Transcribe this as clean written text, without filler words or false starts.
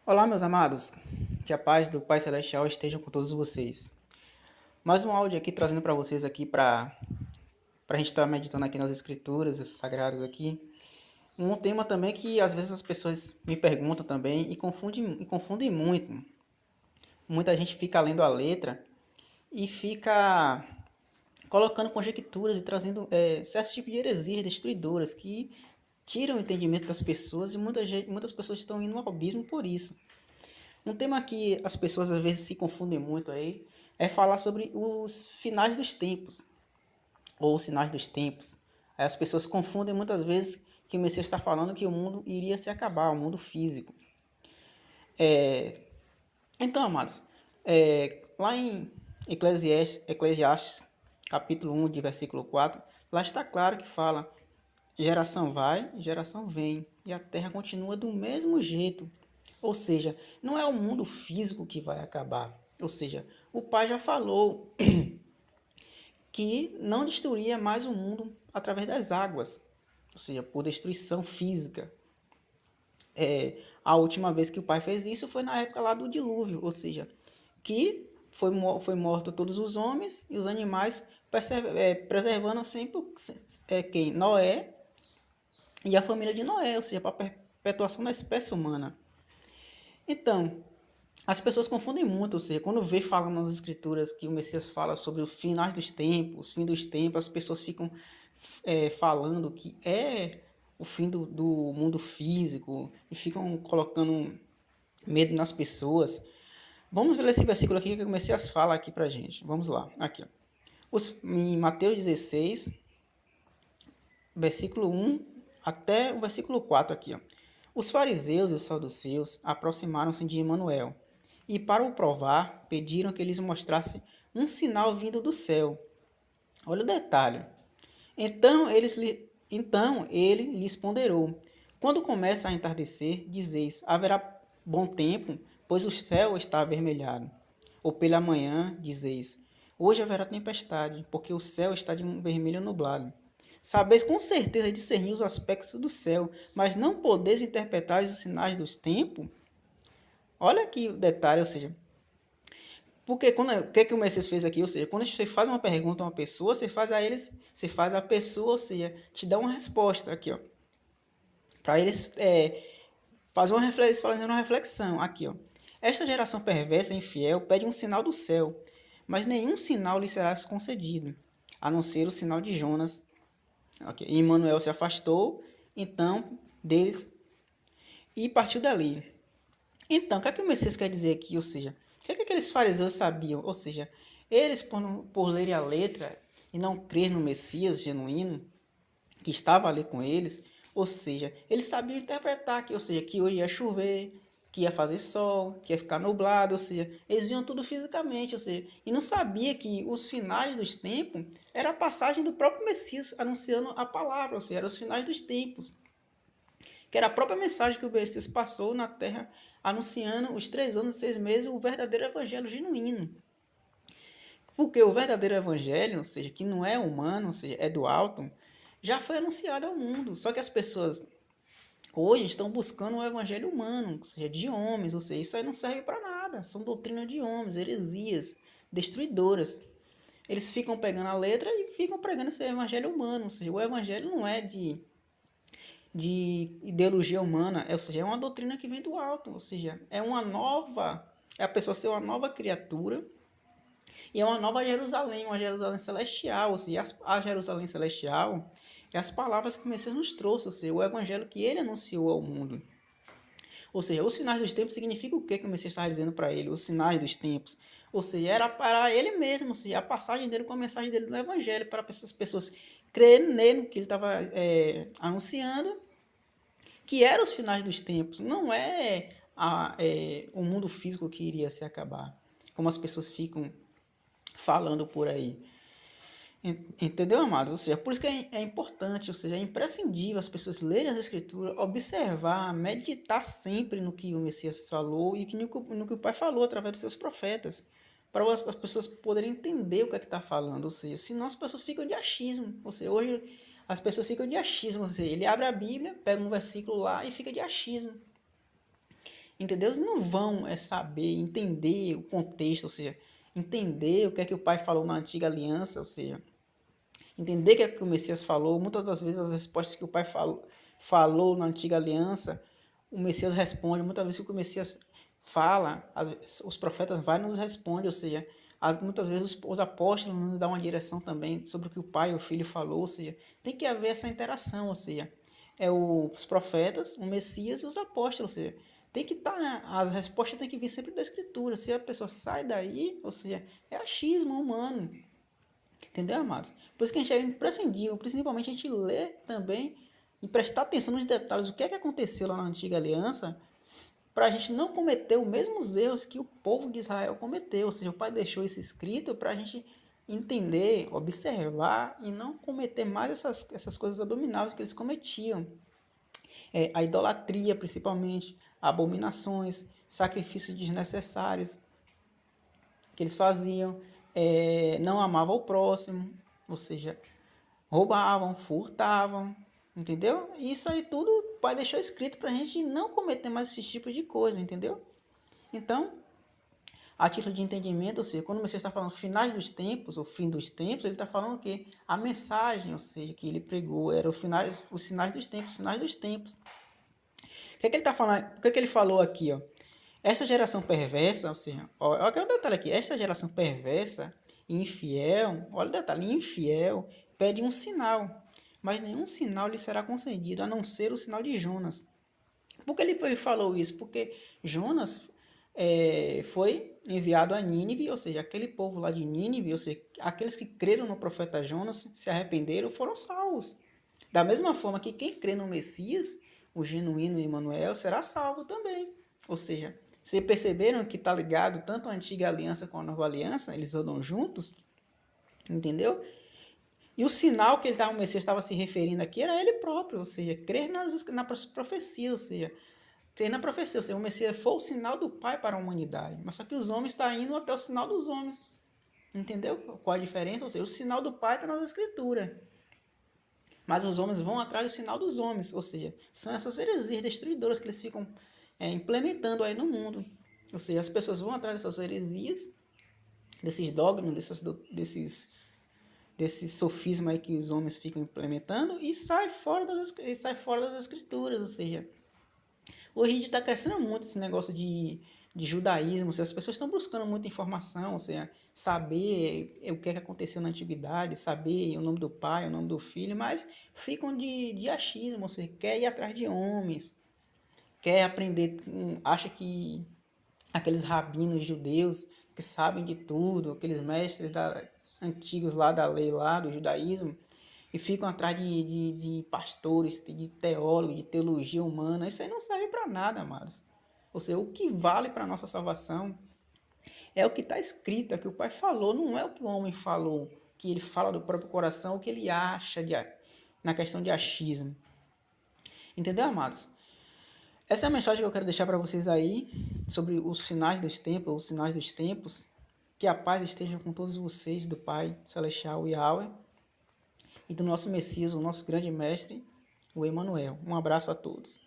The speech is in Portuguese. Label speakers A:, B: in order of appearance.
A: Olá, meus amados, que a paz do Pai Celestial esteja com todos vocês. Mais um áudio aqui trazendo para vocês aqui para a gente estar meditando aqui nas escrituras sagradas aqui. Um tema também que às vezes as pessoas me perguntam também e confundem muito. Muita gente fica lendo a letra e fica colocando conjecturas e trazendo certo tipo de heresias destruidoras que tiram o entendimento das pessoas e muitas pessoas estão indo ao abismo por isso. Um tema que as pessoas às vezes se confundem muito aí é falar sobre os finais dos tempos, ou os sinais dos tempos. Aí as pessoas confundem muitas vezes que o Messias está falando que o mundo iria se acabar, o mundo físico. Então, amados, lá em Eclesiastes, capítulo 1, de versículo 4, lá está claro que fala: geração vai, geração vem, e a terra continua do mesmo jeito. Ou seja, não é o mundo físico que vai acabar. Ou seja, o Pai já falou que não destruiria mais o mundo através das águas, ou seja, por destruição física. A última vez que o Pai fez isso foi na época lá do dilúvio, ou seja, que foi morto todos os homens e os animais, preservando sempre quem? Noé e a família de Noé, ou seja, para a perpetuação da espécie humana. Então, as pessoas confundem muito, ou seja, quando vê falando nas escrituras que o Messias fala sobre os finais dos tempos, fim dos tempos, as pessoas ficam falando que é o fim do mundo físico e ficam colocando medo nas pessoas. Vamos ver esse versículo aqui que o Messias fala aqui pra gente. Vamos lá, aqui. Ó. Em Mateus 16, versículo 1 até o versículo 4 aqui. Ó. Os fariseus e os saduceus aproximaram-se de Emanuel e, para o provar, pediram que eles mostrassem um sinal vindo do céu. Olha o detalhe. Então ele lhes ponderou: quando começa a entardecer, dizeis: haverá bom tempo, pois o céu está avermelhado. Ou pela manhã, dizeis: hoje haverá tempestade, porque o céu está de um vermelho nublado. Sabeis com certeza discernir os aspectos do céu, mas não podeis interpretar os sinais dos tempos? Olha aqui o detalhe, ou seja, porque o que, que o Messias fez aqui? Ou seja, quando você faz uma pergunta a uma pessoa, você faz a pessoa, ou seja, te dá uma resposta aqui, ó. Para eles fazer fazer uma reflexão aqui, ó. Esta geração perversa e infiel pede um sinal do céu, mas nenhum sinal lhe será concedido, a não ser o sinal de Jonas. Okay. E Manuel se afastou, então, deles e partiu dali. Então, o que é que o Messias quer dizer aqui? Ou seja, o que é que aqueles fariseus sabiam? Ou seja, eles, por lerem a letra e não crer no Messias genuíno, que estava ali com eles, ou seja, eles sabiam interpretar que, ou seja, que hoje ia chover, que ia fazer sol, que ia ficar nublado, ou seja, eles viam tudo fisicamente, ou seja, e não sabia que os finais dos tempos era a passagem do próprio Messias anunciando a palavra, ou seja, eram os finais dos tempos, que era a própria mensagem que o Messias passou na terra, anunciando os 3 anos e 6 meses o verdadeiro evangelho genuíno. Porque o verdadeiro evangelho, ou seja, que não é humano, ou seja, é do alto, já foi anunciado ao mundo. Só que as pessoas hoje estão buscando o evangelho humano, ou seja, de homens, ou seja, isso aí não serve para nada. São doutrinas de homens, heresias, destruidoras. Eles ficam pegando a letra e ficam pregando esse evangelho humano, ou seja, o evangelho não é de ideologia humana, ou seja, é uma doutrina que vem do alto, ou seja, é a pessoa ser uma nova criatura e é uma nova Jerusalém, uma Jerusalém celestial, ou seja, a Jerusalém celestial é as palavras que o Messias nos trouxe, ou seja, o evangelho que ele anunciou ao mundo. Ou seja, os finais dos tempos significa o que que o Messias estava dizendo para ele, os sinais dos tempos. Ou seja, era para ele mesmo, ou seja, a passagem dele com a mensagem dele no evangelho, para essas pessoas crerem nele, que ele estava anunciando, que eram os finais dos tempos. Não o mundo físico que iria se acabar, como as pessoas ficam falando por aí. Entendeu, amado? Ou seja, por isso que é importante, ou seja, é imprescindível as pessoas lerem as escrituras, observar, meditar sempre no que o Messias falou e no que o Pai falou através dos seus profetas, para as pessoas poderem entender o que é que está falando. Ou seja, senão as pessoas ficam de achismo. Ou seja, hoje as pessoas ficam de achismo. Ou seja, ele abre a Bíblia, pega um versículo lá e fica de achismo. entendeu? Eles não vão saber, entender o contexto, ou seja, entender o que é que o Pai falou na antiga aliança, ou seja, entender o que é que o Messias falou. Muitas das vezes as respostas que o Pai falou na antiga aliança, o Messias responde. Muitas vezes o que o Messias fala, os profetas vai e nos respondem, ou seja, muitas vezes os apóstolos nos dão uma direção também sobre o que o Pai e o Filho falou, ou seja, tem que haver essa interação, ou seja, os profetas, o Messias e os apóstolos, ou seja, tem que estar, as respostas têm que vir sempre da Escritura. Se a pessoa sai daí, ou seja, é achismo humano. Entendeu, amados? Por isso que a gente é imprescindível, principalmente a gente ler também e prestar atenção nos detalhes, o que é que aconteceu lá na antiga aliança, para a gente não cometer os mesmos erros que o povo de Israel cometeu. Ou seja, o Pai deixou isso escrito para a gente entender, observar e não cometer mais essas coisas abomináveis que eles cometiam. A idolatria, principalmente, abominações, sacrifícios desnecessários que eles faziam, não amavam o próximo, ou seja, roubavam, furtavam, entendeu? Isso aí tudo o Pai deixou escrito para a gente não cometer mais esse tipo de coisa, entendeu? Então, a título de entendimento, ou seja, quando você está falando finais dos tempos, ou fim dos tempos, ele está falando o quê? A mensagem, ou seja, que ele pregou, era os sinais dos tempos, finais dos tempos. O que é que ele está falando? O que é que ele falou aqui, ó? Essa geração perversa, ou seja, olha o detalhe aqui, esta geração perversa e infiel, olha o detalhe, infiel, pede um sinal, mas nenhum sinal lhe será concedido, a não ser o sinal de Jonas. Por que falou isso? Porque Jonas foi enviado a Nínive, ou seja, aquele povo lá de Nínive, ou seja, aqueles que creram no profeta Jonas, se arrependeram, foram salvos. Da mesma forma que quem crê no Messias, o genuíno Emmanuel, será salvo também. Ou seja, vocês perceberam que está ligado tanto a antiga aliança com a nova aliança, eles andam juntos, entendeu? E o sinal que o Messias estava se referindo aqui era ele próprio, ou seja, crer nas profecias, ou seja, crer na profecia, ou seja, o Messias foi o sinal do Pai para a humanidade, mas só que os homens estão indo até o sinal dos homens, entendeu? Qual a diferença? Ou seja, o sinal do Pai está nas Escrituras, mas os homens vão atrás do sinal dos homens, ou seja, são essas heresias destruidoras que eles ficam implementando aí no mundo. Ou seja, as pessoas vão atrás dessas heresias, desses dogmas, desses sofismas aí que os homens ficam implementando e sai fora das escrituras. Ou seja, hoje em dia está crescendo muito esse negócio de judaísmo, ou seja, as pessoas estão buscando muita informação, ou seja, saber o que é que aconteceu na antiguidade, saber o nome do pai, o nome do filho, mas ficam de achismo, ou seja, quer ir atrás de homens, quer aprender, acha que aqueles rabinos judeus que sabem de tudo, aqueles mestres antigos lá da lei, lá do judaísmo, e ficam atrás de pastores, de teólogos, de teologia humana. Isso aí não serve para nada, amados. Ou seja, o que vale para a nossa salvação é o que está escrito, é o que o Pai falou, não é o que o homem falou, que ele fala do próprio coração, o que ele acha na questão de achismo. Entendeu, amados? Essa é a mensagem que eu quero deixar para vocês aí, sobre os sinais dos tempos, os sinais dos tempos. Que a paz esteja com todos vocês, do Pai Celestial Yahweh, e do nosso Messias, o nosso grande mestre, o Emmanuel. Um abraço a todos.